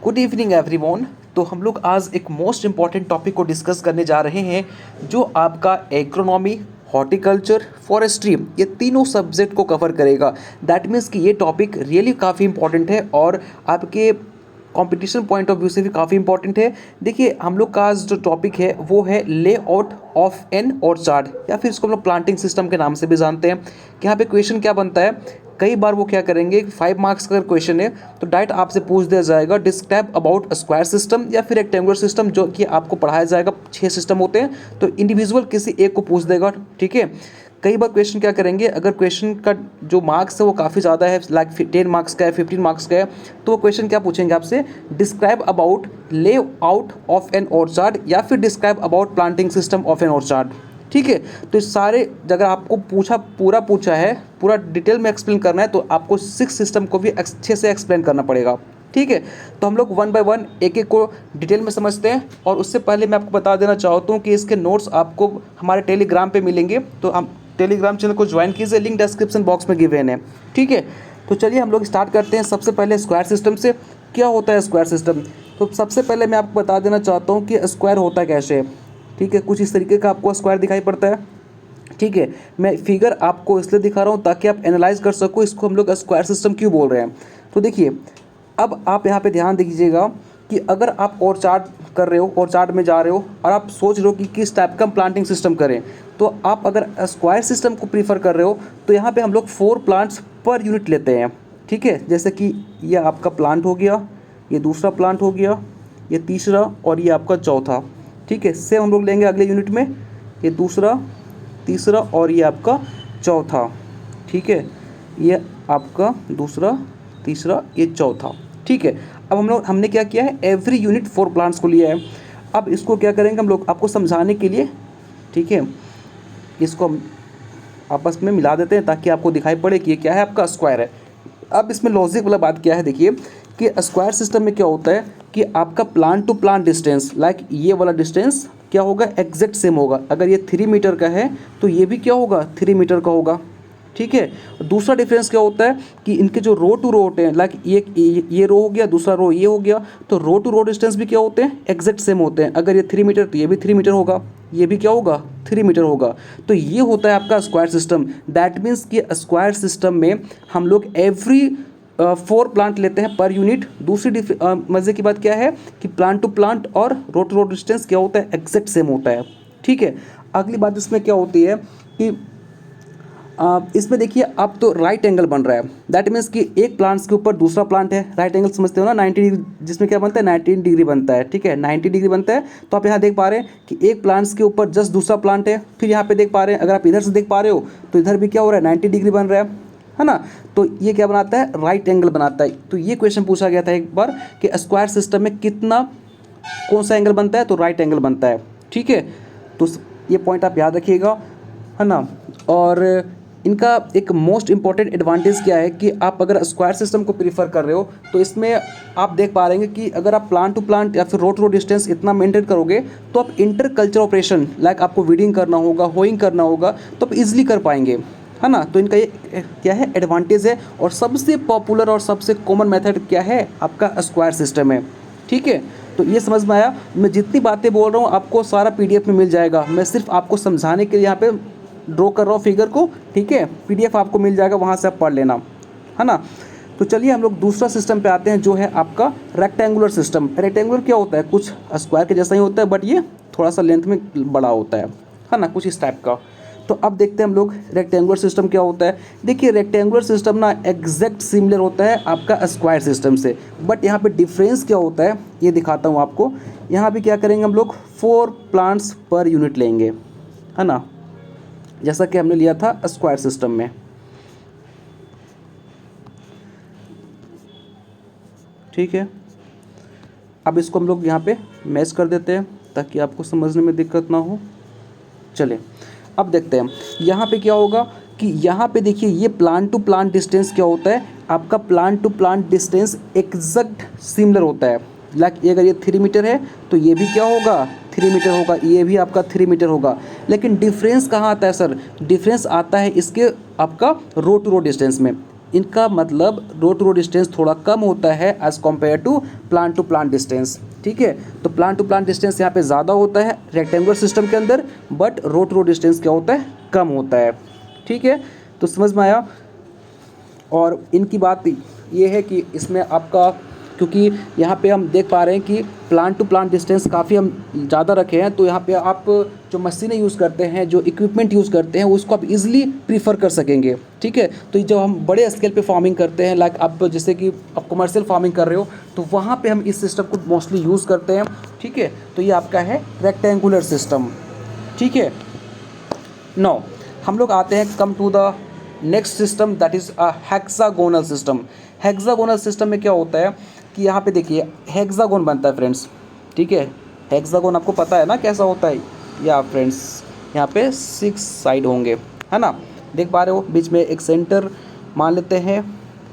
Good evening everyone. तो हम लोग आज एक मोस्ट इम्पॉर्टेंट टॉपिक को डिस्कस करने जा रहे हैं जो आपका एग्रोनॉमी, हॉर्टिकल्चर, फॉरेस्ट्री ये तीनों सब्जेक्ट को कवर करेगा। दैट मीन्स कि ये टॉपिक रियली काफ़ी इंपॉर्टेंट है और आपके कंपटीशन पॉइंट ऑफ व्यू से भी काफ़ी इंपॉर्टेंट है। देखिए हम लोग का आज जो टॉपिक है वो है लेआउट ऑफ एन ऑर्चार्ड या फिर इसको हम लोग प्लांटिंग सिस्टम के नाम से भी जानते हैं। कि यहाँ पे क्वेश्चन क्या बनता है, कई बार वो क्या करेंगे 5 मार्क्स का क्वेश्चन है तो डायरेक्ट आपसे पूछ दिया जाएगा describe about a square system या फिर रेक्टेंगुलर सिस्टम, जो कि आपको पढ़ाया जाएगा। 6 सिस्टम होते हैं तो इंडिविजुअल किसी एक को पूछ देगा, ठीक है। कई बार क्वेश्चन क्या करेंगे, अगर क्वेश्चन का जो मार्क्स है वो काफ़ी ज़्यादा है, लाइक 10 मार्क्स का है, 15 मार्क्स का है, तो वो क्वेश्चन क्या पूछेंगे आपसे, describe about layout of an orchard या फिर describe about planting system of an orchard, ठीक है। तो इस सारे अगर आपको पूछा है, पूरा डिटेल में एक्सप्लेन करना है तो आपको 6 सिस्टम को भी अच्छे से एक्सप्लेन करना पड़ेगा, ठीक है। तो हम लोग 1 बाय 1 एक एक को डिटेल में समझते हैं। और उससे पहले मैं आपको बता देना चाहता हूँ कि इसके नोट्स आपको हमारे टेलीग्राम पे मिलेंगे, तो हम टेलीग्राम चैनल को ज्वाइन कीजिए, लिंक डिस्क्रिप्शन बॉक्स में गिवन है, ठीक है। तो चलिए हम लोग स्टार्ट करते हैं। सबसे पहले स्क्वायर सिस्टम से। क्या होता है स्क्वायर सिस्टम? तो सबसे पहले मैं आपको बता देना चाहता हूँ कि स्क्वायर होता कैसे है, ठीक है। कुछ इस तरीके का आपको स्क्वायर दिखाई पड़ता है, ठीक है। मैं फिगर आपको इसलिए दिखा रहा हूँ ताकि आप एनालाइज कर सको इसको हम लोग स्क्वायर सिस्टम क्यों बोल रहे हैं। तो देखिए अब आप यहाँ पे ध्यान दीजिएगा कि अगर आप ऑर्चार्ड कर रहे हो, ऑर्चार्ड में जा रहे हो और आप सोच रहे हो कि किस टाइप का प्लांटिंग सिस्टम करें, तो आप अगर स्क्वायर सिस्टम को प्रीफर कर रहे हो तो यहाँ पे हम लोग 4 प्लांट्स पर यूनिट लेते हैं, ठीक है। जैसे कि ये आपका प्लांट हो गया, ये दूसरा प्लांट हो गया, ये तीसरा और ये आपका चौथा, ठीक है। सेम हम लोग लेंगे अगले यूनिट में, ये दूसरा, तीसरा और ये आपका चौथा, ठीक है। ये आपका दूसरा, तीसरा, ये चौथा, ठीक है। अब हमने क्या किया है, एवरी यूनिट 4 प्लांट्स को लिया है। अब इसको क्या करेंगे हम लोग आपको समझाने के लिए, ठीक है, इसको हम आपस में मिला देते हैं ताकि आपको दिखाई पड़े कि ये क्या है, आपका स्क्वायर है। अब इसमें लॉजिक वाला बात क्या है, देखिए कि स्क्वायर सिस्टम में क्या होता है कि आपका plant to plant distance, like ये वाला डिस्टेंस क्या होगा, एग्जैक्ट सेम होगा। अगर ये 3 मीटर का है तो ये भी क्या होगा, 3 मीटर का होगा, ठीक है। दूसरा डिफरेंस क्या होता है कि इनके जो रो टू रो होते हैं, लाइक ये रो हो गया, दूसरा रो ये हो गया, तो रो टू रो डिस्टेंस भी क्या होते हैं, एग्जैक्ट सेम होते हैं। अगर ये 3 मीटर तो ये भी 3 मीटर होगा, ये भी क्या होगा, 3 मीटर होगा। तो ये होता है आपका स्क्वायर सिस्टम। दैट मीन्स कि स्क्वायर सिस्टम में हम लोग एवरी 4 प्लांट लेते हैं पर यूनिट। दूसरी मज़े की बात क्या है कि प्लांट टू प्लांट और रो टू रो डिस्टेंस क्या होता है, एग्जैक्ट सेम होता है, ठीक है। अगली बात इसमें क्या होती है कि इसमें देखिए अब तो राइट एंगल बन रहा है। दैट मीन्स कि एक प्लांट्स के ऊपर दूसरा प्लांट है, राइट एंगल समझते हो ना, 90 डिग्री, जिसमें क्या बनता है 19 डिग्री बनता है, ठीक है, 90 डिग्री बनता है। तो आप यहाँ देख पा रहे हैं कि एक प्लांट्स के ऊपर जस्ट दूसरा प्लांट है। फिर यहाँ पे देख पा रहे हैं, अगर आप इधर से देख पा रहे हो तो इधर भी क्या हो रहा है, 90 डिग्री बन रहा है ना। तो ये क्या बनाता है, राइट एंगल बनाता है। तो ये क्वेश्चन पूछा गया था एक बार कि स्क्वायर सिस्टम में कितना, कौन सा एंगल बनता है, तो राइट एंगल बनता है, ठीक है। तो ये पॉइंट आप याद रखिएगा, है ना। और इनका एक मोस्ट इंपॉर्टेंट एडवांटेज क्या है कि आप अगर स्क्वायर सिस्टम को प्रीफर कर रहे हो तो इसमें आप देख पा रहे हैं कि अगर आप प्लांट टू प्लांट या फिर रो टू रो डिस्टेंस इतना मेंटेन करोगे तो आप इंटर कल्चर ऑपरेशन, लाइक आपको वीडिंग करना होगा, होइंग करना होगा, तो आप इजीली कर पाएंगे, है ना। तो इनका ये क्या है, एडवांटेज है। और सबसे पॉपुलर और सबसे कॉमन मेथड क्या है, आपका स्क्वायर सिस्टम है, ठीक है। तो ये समझ में आया। मैं जितनी बातें बोल रहा हूँ आपको सारा PDF में मिल जाएगा। मैं सिर्फ आपको समझाने के लिए यहाँ पे ड्रॉ कर रहा हूँ फिगर को, ठीक है। PDF आपको मिल जाएगा, वहाँ से आप पढ़ लेना, है ना। तो चलिए हम लोग दूसरा सिस्टम पे आते हैं जो है आपका रेक्टेंगुलर सिस्टम। रेक्टेंगुलर क्या होता है, कुछ स्क्वायर के जैसा ही होता है बट ये थोड़ा सा लेंथ में बड़ा होता है ना, कुछ इस टाइप का। तो अब देखते हैं हम लोग रेक्टेंगुलर सिस्टम क्या होता है। देखिए रेक्टेंगुलर सिस्टम ना एग्जैक्ट सिमिलर होता है आपका स्क्वायर सिस्टम से, बट यहाँ पे डिफरेंस क्या होता है ये दिखाता हूँ आपको। यहाँ पे क्या करेंगे हम लोग, 4 प्लांट्स पर यूनिट लेंगे, है ना, जैसा कि हमने लिया था स्क्वायर सिस्टम में, ठीक है। अब इसको हम लोग यहाँ पे मैच कर देते हैं ताकि आपको समझने में दिक्कत ना हो। चले अब देखते हैं यहाँ पे क्या होगा कि यहाँ पे देखिए ये प्लांट टू प्लांट डिस्टेंस क्या होता है, आपका plant to plant distance exact similar होता है। लाइक अगर ये 3 मीटर है तो ये भी क्या होगा, 3 मीटर होगा, ये भी आपका 3 मीटर होगा। लेकिन डिफरेंस कहाँ आता है सर, डिफरेंस आता है इसके आपका रो टू रो डिस्टेंस में। इनका मतलब रो टू रो डिस्टेंस थोड़ा कम होता है as compare to plant distance. ठीक है, तो प्लांट टू प्लांट डिस्टेंस यहाँ पे ज़्यादा होता है रेक्टेंगुलर सिस्टम के अंदर, but row to row distance क्या होता है, कम होता है। ठीक है, तो समझ में आया। और इनकी बात ये है कि इसमें आपका, क्योंकि यहाँ पे हम देख पा रहे हैं कि प्लांट टू प्लांट डिस्टेंस काफ़ी हम ज़्यादा रखे हैं, तो यहाँ पे आप जो मशीनें यूज़ करते हैं, जो इक्विपमेंट यूज़ करते हैं, उसको आप इजीली प्रीफर कर सकेंगे। ठीक है, तो जब हम बड़े स्केल पे फार्मिंग करते हैं, लाइक आप जैसे कि आप कमर्शियल फार्मिंग कर रहे हो, तो वहाँ पे हम इस सिस्टम को मोस्टली यूज़ करते हैं। ठीक है, तो ये आपका है रेक्टेंगुलर सिस्टम। ठीक है, नाउ हम लोग आते हैं, come to the next system, that is a hexagonal system. Hexagonal system में क्या होता है कि यहाँ पे देखिए हेक्सागोन बनता है फ्रेंड्स। ठीक है, हेक्सागोन आपको पता है ना कैसा होता है, या फ्रेंड्स यहाँ पे 6 साइड होंगे, है ना, देख पा रहे हो, बीच में एक सेंटर मान लेते हैं।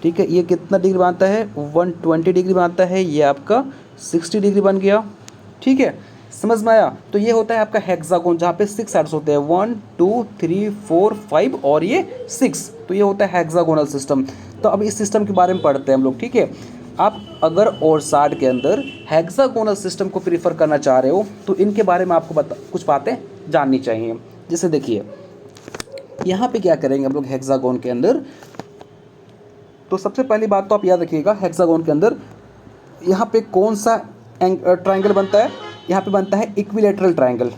ठीक है, ये कितना डिग्री बनता है, 120 डिग्री बनता है, ये आपका 60 डिग्री बन गया। ठीक है, समझ में आया। तो ये होता है आपका हेक्सागोन, जहाँ पे 6 साइड्स होते हैं, 1 2 3 4 5 और ये 6, तो ये होता है हेक्सागोनल सिस्टम। तो अब इस सिस्टम के बारे में पढ़ते हैं हम लोग। ठीक है, आप अगर और साइड के अंदर हेक्सागोनल सिस्टम को प्रीफर करना चाह रहे हो, तो इनके बारे में आपको कुछ बातें जाननी चाहिए। जैसे देखिए यहाँ पे क्या करेंगे हम लोग हेक्सागोन के अंदर, तो सबसे पहली बात तो आप याद रखिएगा, हेक्सागोन के अंदर यहाँ पे कौन सा ट्राइंगल बनता है, यहाँ पे बनता है इक्विलेटरल ट्राइंगल।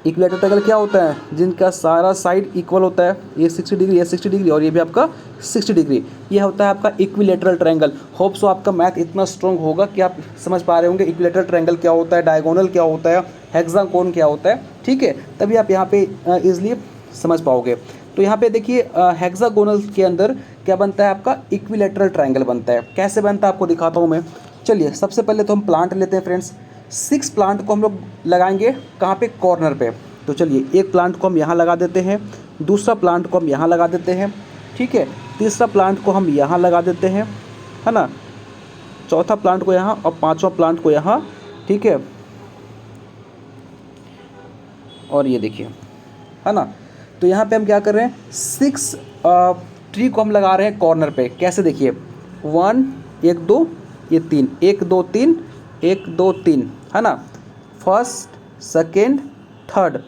इक्विलेटरल ट्राइंगल क्या होता है, जिनका सारा साइड इक्वल होता है, ये 60 डिग्री, ये 60 डिग्री और ये भी आपका 60 डिग्री, ये होता है आपका इक्विलेटरल ट्राइंगल। होप सो आपका मैथ इतना स्ट्रॉन्ग होगा कि आप समझ पा रहे होंगे इक्विलेटरल ट्राइंगल क्या होता है, डायगोनल क्या होता है, हेक्सागोन क्या होता है। ठीक है, तभी आप यहाँ पे ईजिली समझ पाओगे। तो यहाँ पे देखिए हेक्सागोनल के अंदर क्या बनता है, आपका इक्विलेटरल ट्राइंगल बनता है। कैसे बनता है आपको दिखाता हूँ मैं। चलिए सबसे पहले तो हम प्लांट लेते हैं फ्रेंड्स। 6 प्लांट को हम लोग लगाएंगे कहाँ पे, कॉर्नर पे। तो चलिए एक प्लांट को हम यहाँ लगा देते हैं, दूसरा प्लांट को हम यहाँ लगा देते हैं। ठीक है, तीसरा प्लांट को हम यहाँ लगा देते हैं, है ना, चौथा प्लांट को यहाँ और पांचवा प्लांट को यहाँ। ठीक है, और ये देखिए, है ना, तो यहाँ पे हम क्या कर रहे हैं, 6 ट्री को हम लगा रहे हैं कॉर्नर पे। कैसे, देखिए 1 1 2 ये 3, 1 2 3 1 2 3, है ना, फर्स्ट सेकेंड थर्ड।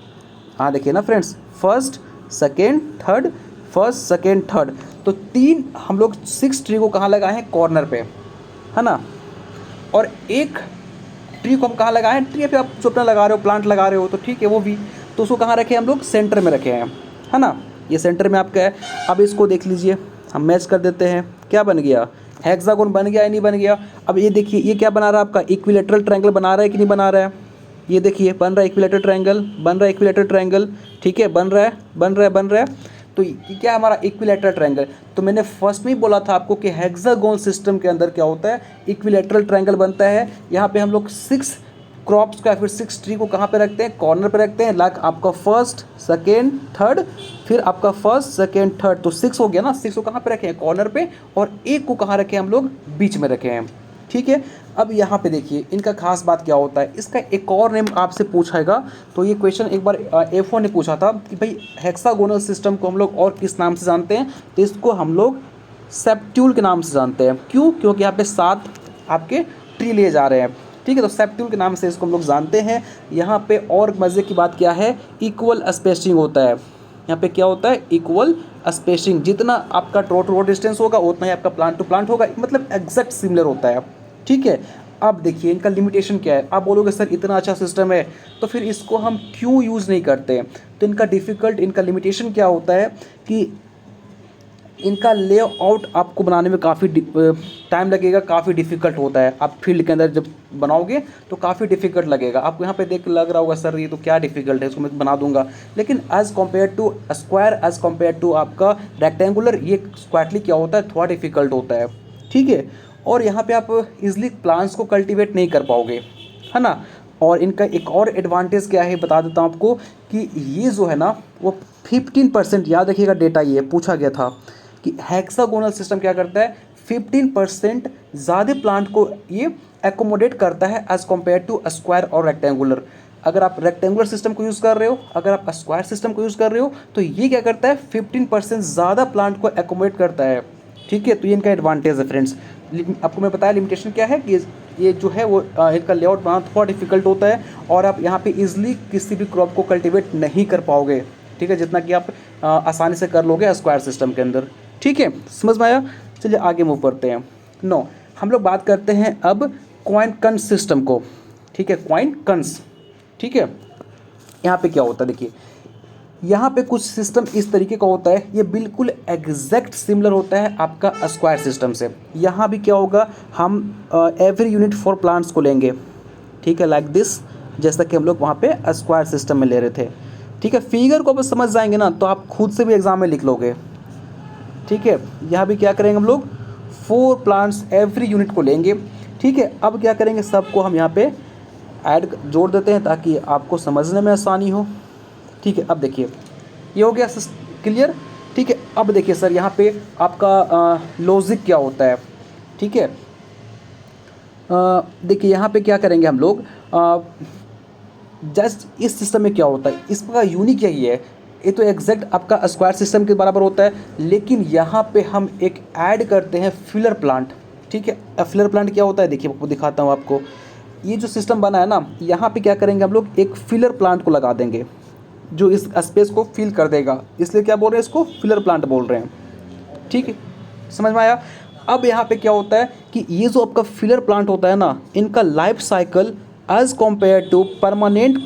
हाँ देखिए ना friends, first second third, first second third. तो 3 हम लोग 6 ट्री को कहाँ लगाए हैं, कॉर्नर पे, है ना। और एक ट्री को हम कहाँ लगाए हैं, ट्री पे आप जो अपना लगा रहे हो, प्लांट लगा रहे हो, तो ठीक है वो भी, तो उसको कहाँ रखे हम लोग, सेंटर में रखे हैं, है ना, ये सेंटर में आपका है। अब इसको देख लीजिए, हम मैच कर देते हैं, क्या बन गया, हेक्सागोन बन गया या नहीं बन गया। अब ये देखिए ये क्या बना रहा है, आपका इक्विलेटरल ट्रायंगल बना रहा है कि नहीं बना रहा है, ये देखिए बन रहा है इक्विलेटरल ट्रायंगल, बन रहा है इक्विलेटरल ट्रायंगल। ठीक है, बन रहा है बन रहा है बन रहा है। तो ये क्या है, हमारा इक्विलेटरल ट्रायंगल। तो मैंने फर्स्ट में ही बोला था आपको कि हेक्सागोन सिस्टम के अंदर क्या होता है, इक्विलेटरल ट्रायंगल बनता है। यहाँ पे हम लोग 6 क्रॉप्स का फिर 6 ट्री को कहाँ पे रखते हैं, कॉर्नर पे रखते हैं, लाइक आपका फर्स्ट सेकेंड थर्ड, फिर आपका फर्स्ट सेकेंड थर्ड, तो 6 हो गया ना। 6 को कहाँ पे रखे हैं, कॉर्नर पे, और एक को कहाँ रखे हैं हम लोग, बीच में रखे हैं। ठीक है, अब यहाँ पे देखिए इनका खास बात क्या होता है, इसका एक और नेम आपसे पूछाएगा। तो ये क्वेश्चन एक बार F1 ने पूछा था कि भाई हेक्सागोनल सिस्टम को हम लोग और किस नाम से जानते हैं, तो इसको हम लोग सेप्ट्यूल के नाम से जानते हैं। क्यों, क्योंकि यहाँ पे 7 आपके ट्री लिए जा रहे हैं। ठीक है, तो सेप्ट्यूल के नाम से इसको हम लोग जानते हैं। यहाँ पे और मज़े की बात क्या है, इक्वल स्पेसिंग होता है। यहाँ पे क्या होता है, इक्वल स्पेसिंग, जितना आपका टोटल डिस्टेंस होगा उतना ही आपका प्लांट टू प्लांट होगा, मतलब एग्जैक्ट सिमिलर होता है। ठीक है, अब देखिए इनका लिमिटेशन क्या है। आप बोलोगे सर इतना अच्छा सिस्टम है तो फिर इसको हम क्यों यूज़ नहीं करते, तो इनका लिमिटेशन क्या होता है कि इनका लेआउट आपको बनाने में काफ़ी टाइम लगेगा, काफ़ी डिफ़िकल्ट होता है। आप फील्ड के अंदर जब बनाओगे तो काफ़ी डिफ़िकल्ट लगेगा आपको। यहाँ पे देख लग रहा होगा सर ये तो क्या डिफ़िकल्ट है, इसको मैं बना दूंगा, लेकिन as compare to square, as compare to आपका रेक्टेंगुलर, ये स्क्वायरली क्या होता है, थोड़ा डिफ़िकल्ट होता है। ठीक है, और यहाँ पर आप ईजिली प्लांट्स को कल्टिवेट नहीं कर पाओगे, है ना। और इनका एक और एडवांटेज क्या है बता देता हूँ आपको, कि ये जो है ना वो 15%, याद रखिएगा डेटा ये पूछा गया था कि हेक्सागोनल सिस्टम क्या करता है, 15% ज़्यादा प्लांट को ये एकोमोडेट करता है एज़ कम्पेयर टू स्क्वायर और रेक्टेंगुलर। अगर आप रेक्टेंगुलर सिस्टम को यूज़ कर रहे हो, अगर आप स्क्वायर सिस्टम को यूज़ कर रहे हो, तो ये क्या करता है 15% ज़्यादा प्लांट को एकोमोडेट करता है। ठीक है, तो ये इनका एडवांटेज है फ्रेंड्स। आपको मैं बताया लिमिटेशन क्या है कि ये जो है वो इनका लेआउट बनाना थोड़ा डिफिकल्ट होता है और आप यहाँ पे इजीली किसी भी क्रॉप को कल्टीवेट नहीं कर पाओगे। ठीक है, जितना कि आप आसानी से कर लोगे स्क्वायर सिस्टम के अंदर। ठीक है, समझ में आया। चलिए आगे मूव करते हैं। नो, हम लोग बात करते हैं अब क्वाइन कंस सिस्टम को। ठीक है, क्वाइन कंस। ठीक है, यहाँ पे क्या होता है देखिए, यहाँ पे कुछ सिस्टम इस तरीके का होता है, ये बिल्कुल एग्जैक्ट सिमिलर होता है आपका स्क्वायर सिस्टम से। यहाँ भी क्या होगा, हम एवरी यूनिट फॉर प्लांट्स को लेंगे। ठीक है, लाइक दिस, जैसा कि हम लोग वहाँ पे स्क्वायर सिस्टम में ले रहे थे। ठीक है, फिगर को अब समझ जाएंगे ना तो आप खुद से भी एग्जाम में लिख लोगे। ठीक है, यहाँ भी क्या करेंगे हम लोग 4 प्लांट्स एवरी यूनिट को लेंगे। ठीक है, अब क्या करेंगे, सबको हम यहाँ पे ऐड जोड़ देते हैं ताकि आपको समझने में आसानी हो। ठीक है, अब देखिए ये हो गया क्लियर। ठीक है, अब देखिए सर यहाँ पे आपका लॉजिक क्या होता है। ठीक है, देखिए यहाँ पे क्या करेंगे हम लोग, जस्ट इस सिस्टम में क्या होता है, इसका यूनिक यही है, ये तो एग्जैक्ट आपका स्क्वायर सिस्टम के बराबर होता है, लेकिन यहाँ पे हम एक ऐड करते हैं फिलर प्लांट। ठीक है, फिलर प्लांट क्या होता है देखिए, आपको दिखाता हूँ आपको। ये जो सिस्टम बना है ना, यहाँ पे क्या करेंगे हम लोग, एक फिलर प्लांट को लगा देंगे जो इस स्पेस को फिल कर देगा, इसलिए क्या बोल रहे हैं, इसको फिलर प्लांट बोल रहे हैं। ठीक है, समझ में आया। अब यहाँ पे क्या होता है कि ये जो आपका फिलर प्लांट होता है ना, इनका life cycle as compare to permanent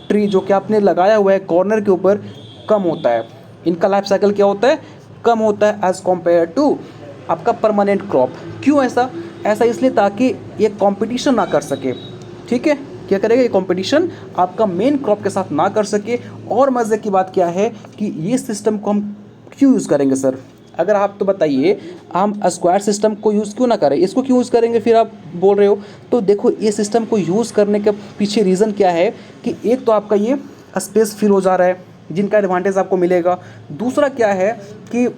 tree जो कि आपने लगाया हुआ है कॉर्नर के ऊपर कम होता है। इनका लाइफ साइकिल क्या होता है, कम होता है एज कम्पेयर टू आपका परमानेंट क्रॉप। क्यों ऐसा, ऐसा इसलिए ताकि ये कंपटीशन ना कर सके। ठीक है, क्या करेगा, ये कंपटीशन आपका मेन क्रॉप के साथ ना कर सके। और मज़े की बात क्या है कि ये सिस्टम को हम क्यों यूज़ करेंगे सर, अगर आप तो बताइए, हम स्क्वायर सिस्टम को यूज़ क्यों ना करें, इसको क्यों यूज़ करेंगे फिर आप बोल रहे हो। तो देखो ये सिस्टम को यूज़ करने के पीछे रीज़न क्या है कि एक तो आपका ये स्पेस फिल हो जा रहा है जिनका एडवांटेज आपको मिलेगा। दूसरा क्या है कि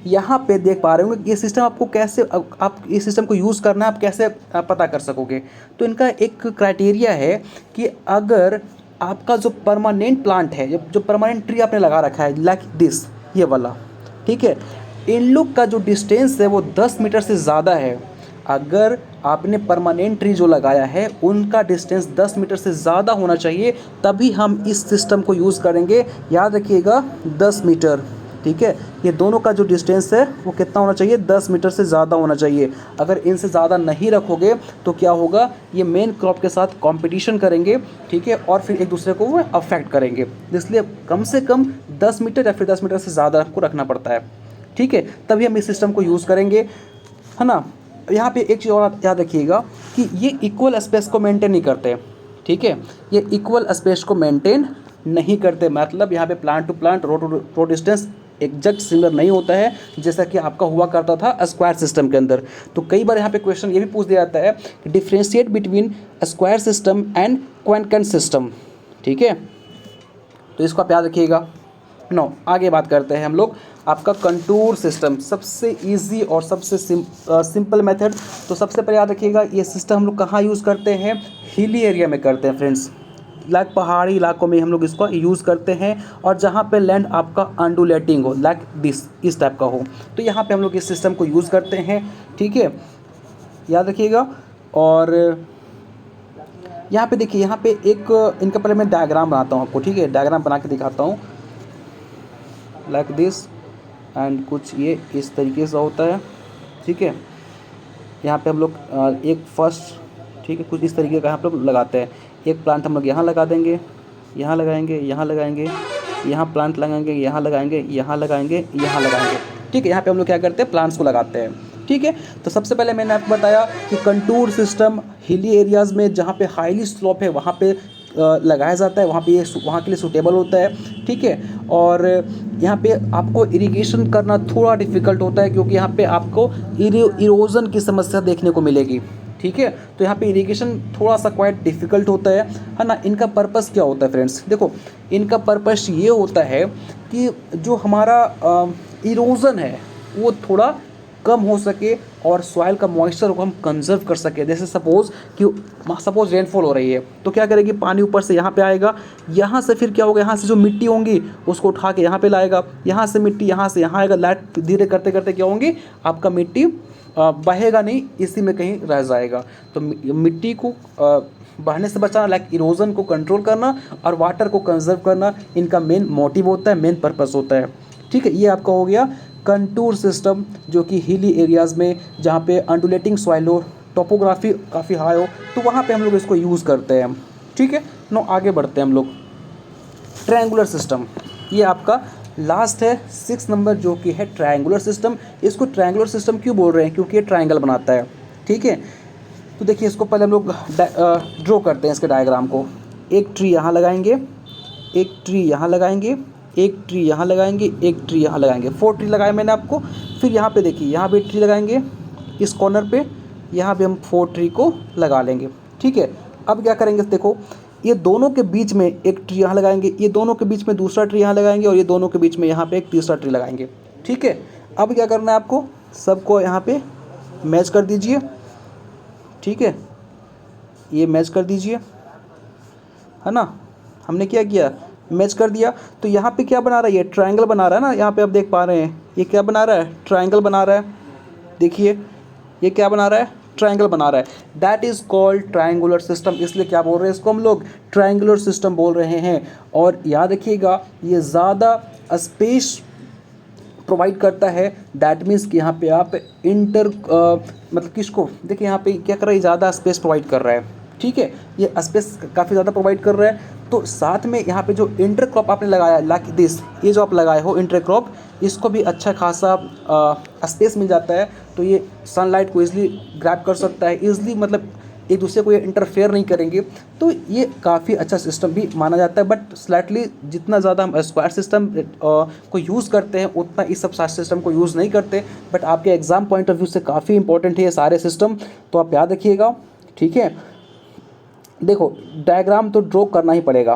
यहाँ पे देख पा रहे होंगे ये सिस्टम आपको कैसे, आप इस सिस्टम को यूज़ करना आप कैसे पता कर सकोगे। तो इनका एक क्राइटेरिया है कि अगर आपका जो परमानेंट प्लांट है, जो परमानेंट ट्री आपने लगा रखा है लाइक दिस, ये वाला, ठीक है, इन लोग का जो डिस्टेंस है वो 10 मीटर से ज़्यादा है। अगर आपने परमानेंट ट्री जो लगाया है उनका डिस्टेंस 10 मीटर से ज़्यादा होना चाहिए, तभी हम इस सिस्टम को यूज़ करेंगे। याद रखिएगा 10 मीटर। ठीक है, ये दोनों का जो डिस्टेंस है वो कितना होना चाहिए, 10 मीटर से ज़्यादा होना चाहिए। अगर इनसे ज़्यादा नहीं रखोगे तो क्या होगा, ये मेन क्रॉप के साथ कंपटीशन करेंगे। ठीक है, और फिर एक दूसरे को वो अफेक्ट करेंगे, इसलिए कम से कम 10 मीटर या फिर 10 मीटर से ज़्यादा आपको रखना पड़ता है। ठीक है, तभी हम इस सिस्टम को यूज़ करेंगे, है ना। यहाँ पे एक चीज़ और याद रखिएगा कि ये इक्वल स्पेस को मेंटेन नहीं करते। ठीक है, ये इक्वल स्पेस को मेंटेन नहीं करते, मतलब यहाँ पे plant to plant row distance exact similar नहीं होता है जैसा कि आपका हुआ करता था स्क्वायर सिस्टम के अंदर। तो कई बार यहाँ पे क्वेश्चन ये भी पूछ दिया जाता है कि differentiate between square system and quadrant system. ठीक है, तो इसको आप याद रखिएगा। नो, आगे बात करते हैं हम लोग आपका कंटूर सिस्टम, सबसे इजी और सबसे सिंपल मेथड। तो सबसे पहले याद रखिएगा ये सिस्टम हम लोग कहाँ यूज़ करते हैं, हिली एरिया में करते हैं फ्रेंड्स, लाइक पहाड़ी इलाकों में हम लोग इसको यूज़ करते हैं, और जहाँ पे लैंड आपका अंडुलेटिंग हो लाइक दिस, इस टाइप का हो, तो यहाँ पे हम लोग इस सिस्टम को यूज़ करते हैं। ठीक है, याद रखिएगा। और यहाँ पे देखिए, यहाँ पे एक इनका पहले मैं डायग्राम बनाता हूँ आपको। ठीक है, डायग्राम बना के दिखाता हूँ लाइक दिस एंड कुछ ये इस तरीके से होता है। ठीक है, यहाँ पे हम लोग एक फर्स्ट, ठीक है, कुछ इस तरीके का हम लोग लगाते हैं। एक प्लांट हम लोग यहाँ लगा देंगे, यहाँ लगाएंगे, यहाँ लगाएंगे, यहाँ प्लांट लगाएंगे, यहाँ लगाएंगे, यहाँ लगाएंगे, यहाँ लगाएंगे। ठीक है, यहाँ पे हम लोग क्या करते हैं, प्लांट्स को लगाते हैं। ठीक है, तो सबसे पहले मैंने आपको बताया कि कंटूर सिस्टम हिली एरियाज़ में जहाँ पे हाईली स्लोप है वहाँ पे लगाया जाता है, वहाँ पे ये वहाँ के लिए सूटेबल होता है। ठीक है, और यहाँ पे आपको इरिगेशन करना थोड़ा डिफ़िकल्ट होता है क्योंकि यहाँ पे आपको इरोजन की समस्या देखने को मिलेगी। ठीक है, तो यहाँ पे इरिगेशन थोड़ा सा क्वाइट डिफ़िकल्ट होता है ना। इनका पर्पस क्या होता है फ्रेंड्स, देखो इनका पर्पस ये होता है कि जो हमारा इरोजन है वो थोड़ा कम हो सके और सॉइल का मॉइस्चर को हम कंजर्व कर सके। जैसे सपोज रेनफॉल हो रही है तो क्या करेगी, पानी ऊपर से यहाँ पे आएगा, यहाँ से फिर क्या होगा, यहाँ से जो मिट्टी होंगी उसको उठा के यहाँ पे लाएगा, यहाँ से मिट्टी यहाँ से यहाँ आएगा, लाइट धीरे करते करते क्या होंगी, आपका मिट्टी बहेगा नहीं, इसी में कहीं रह जाएगा। तो मिट्टी को बहने से बचाना, लाइक इरोजन को कंट्रोल करना और वाटर को कंजर्व करना, इनका मेन मोटिव होता है, मेन पर्पस होता है। ठीक है, ये आपका हो गया कंटूर सिस्टम, जो कि हिली एरियाज़ में जहाँ पे अंडुलेटिंग सॉइल हो, टोपोग्राफी काफ़ी हाई हो, तो वहाँ पे हम लोग इसको यूज़ करते हैं। ठीक है, नो आगे बढ़ते हैं हम लोग। ट्रायंगुलर सिस्टम, ये आपका लास्ट है 6 नंबर, जो कि है ट्रायंगुलर सिस्टम। इसको ट्रायंगुलर सिस्टम क्यों बोल रहे हैं, क्योंकि ये ट्रायंगल बनाता है। ठीक है, तो देखिए इसको पहले हम लोग ड्रॉ करते हैं इसके डायग्राम को। एक ट्री यहाँ लगाएंगे, एक ट्री यहाँ लगाएंगे, एक ट्री यहाँ लगाएंगे, एक ट्री यहाँ लगाएंगे, 4 ट्री लगाए मैंने आपको। फिर यहाँ पे देखिए, यहाँ भी ट्री लगाएंगे इस कॉर्नर पे, यहाँ पे हम 4 ट्री को लगा लेंगे। ठीक है, अब क्या करेंगे, देखो ये दोनों के बीच में एक ट्री यहाँ लगाएंगे, ये दोनों के बीच में दूसरा ट्री यहाँ लगाएंगे, और ये दोनों के बीच में यहाँ पे एक तीसरा ट्री लगाएंगे। ठीक है, अब क्या करना है आपको, सबको यहाँ पे मैच कर दीजिए। ठीक है, ये मैच कर दीजिए, है ना, हमने क्या किया, मैच कर दिया। तो यहाँ पे क्या बना रहा है, ये ट्रायंगल बना रहा है ना, यहाँ पे आप देख पा रहे हैं ये क्या बना रहा है, ट्रायंगल बना रहा है। देखिए ये क्या बना रहा है, ट्रायंगल बना रहा है। That is called triangular system. इसलिए क्या बोल रहे हैं इसको हम लोग, ट्रायंगुलर सिस्टम बोल रहे हैं। और याद रखिएगा, ये ज़्यादा स्पेस प्रोवाइड करता है। दैट मीन्स कि यहाँ पे आप मतलब किसको, देखिए यहाँ पे क्या कर रहा है, ज़्यादा स्पेस प्रोवाइड कर रहा है। ठीक है, ये स्पेस काफ़ी ज़्यादा प्रोवाइड कर रहा है। तो साथ में यहाँ पे जो इंटरक्रॉप आपने लगाया, लाइक दिस, ये जो आप लगाए हो इंटरक्रॉप, इसको भी अच्छा खासा स्पेस मिल जाता है। तो ये सनलाइट को ईजिली ग्रैब कर सकता है, ईजिली मतलब एक दूसरे को ये इंटरफेयर नहीं करेंगे। तो ये काफ़ी अच्छा सिस्टम भी माना जाता है। बट स्लाइटली जितना ज़्यादा हम स्क्वायर सिस्टम को यूज़ करते हैं, उतना इस सब सिस्टम को यूज़ नहीं करते। बट आपके एग्जाम पॉइंट ऑफ व्यू से काफ़ी इंपॉर्टेंट है ये सारे सिस्टम, तो आप याद रखिएगा। ठीक है, देखो डायग्राम तो ड्रॉ करना ही पड़ेगा,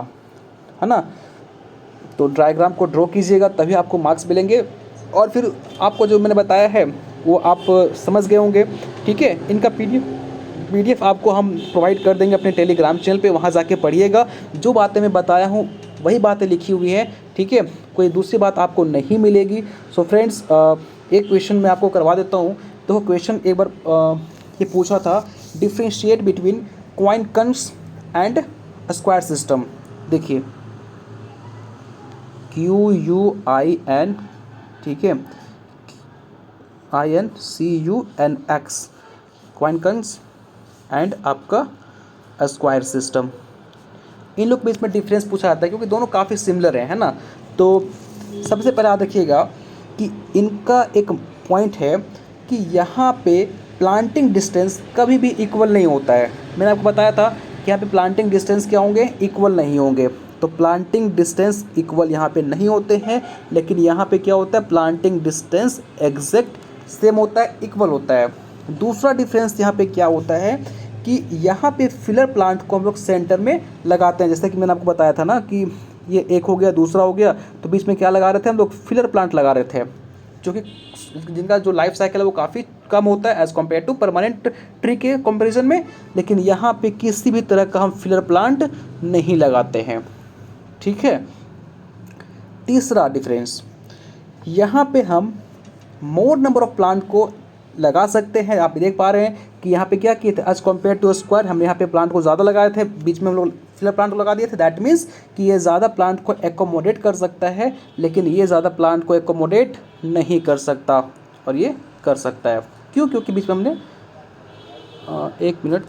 है ना, तो डायग्राम को ड्रॉ कीजिएगा, तभी आपको मार्क्स मिलेंगे। और फिर आपको जो मैंने बताया है वो आप समझ गए होंगे। ठीक है, इनका पीडीएफ आपको हम प्रोवाइड कर देंगे अपने टेलीग्राम चैनल पे, वहाँ जाके पढ़िएगा। जो बातें मैं बताया हूँ वही बातें लिखी हुई हैं। ठीक है, कोई दूसरी बात आपको नहीं मिलेगी। सो फ्रेंड्स, एक क्वेश्चन मैं आपको करवा देता हूँ। तो क्वेश्चन एक बार ये पूछा था, differentiate between quincunx and square system. देखिए QUIN, ठीक है, INCUNX, क्वाइनकन्स एंड आपका स्क्वायर सिस्टम। इन लोग बीच में डिफरेंस पूछा जाता है क्योंकि दोनों काफ़ी सिमिलर हैं, है ना। तो सबसे पहले याद रखिएगा कि इनका एक पॉइंट है कि यहाँ पे प्लांटिंग डिस्टेंस कभी भी इक्वल नहीं होता है। मैंने आपको बताया था कि यहाँ पे प्लांटिंग डिस्टेंस क्या होंगे, इक्वल नहीं होंगे। तो प्लांटिंग डिस्टेंस इक्वल यहाँ पे नहीं होते हैं, लेकिन यहाँ पे क्या होता है, प्लांटिंग डिस्टेंस एग्जैक्ट सेम होता है, इक्वल होता है। दूसरा डिफरेंस यहाँ पे क्या होता है कि यहाँ पे फिलर प्लांट को हम लोग सेंटर में लगाते हैं। जैसे कि मैंने आपको बताया था ना कि ये एक हो गया, दूसरा हो गया, तो बीच में क्या लगा रहे थे हम लोग, फिलर प्लांट लगा रहे थे, जो कि जिनका जो लाइफ साइकिल है वो काफ़ी कम होता है as compare to permanent tree के कंपैरिजन में। लेकिन यहाँ पे किसी भी तरह का हम फिलर प्लांट नहीं लगाते हैं। ठीक है, तीसरा डिफरेंस, यहाँ पे हम मोर नंबर ऑफ प्लांट को लगा सकते हैं। आप देख पा रहे हैं कि यहाँ पे क्या किए थे, एज कम्पेयर टू स्क्वायर, हमने यहाँ पे प्लांट को ज़्यादा लगाए थे, बीच में हम लोग फिलर प्लांट को लगा दिए थे। दैट मीन्स कि ये ज़्यादा प्लांट को एकोमोडेट कर सकता है, लेकिन ये ज़्यादा प्लांट को एकोमोडेट नहीं कर सकता, और ये कर सकता है। क्यों? क्योंकि बीच में हमने एक मिनट,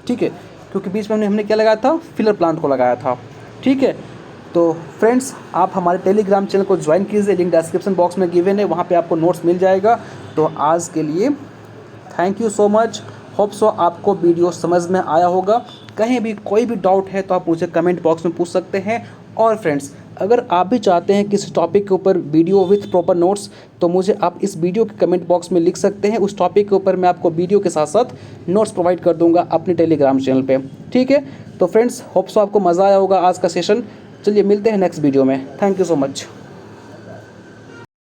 ठीक है, क्योंकि बीच में हमने क्या लगाया था, फिलर प्लांट को लगाया था। ठीक है, तो फ्रेंड्स आप हमारे टेलीग्राम चैनल को ज्वाइन कीजिए, लिंक डिस्क्रिप्शन बॉक्स में गिवन है, वहाँ पे आपको नोट्स मिल जाएगा। तो आज के लिए thank you so much, hope so आपको वीडियो समझ में आया होगा। कहीं भी कोई भी डाउट है तो आप मुझे कमेंट बॉक्स में पूछ सकते हैं। और फ्रेंड्स, अगर आप भी चाहते हैं किसी टॉपिक के ऊपर वीडियो विथ प्रॉपर नोट्स, तो मुझे आप इस वीडियो के कमेंट बॉक्स में लिख सकते हैं। उस टॉपिक के ऊपर मैं आपको वीडियो के साथ साथ नोट्स प्रोवाइड कर दूंगा अपने टेलीग्राम चैनल पे। ठीक है, तो फ्रेंड्स होप सो आपको मज़ा आया होगा आज का सेशन। चलिए मिलते हैं नेक्स्ट वीडियो में। Thank you so much.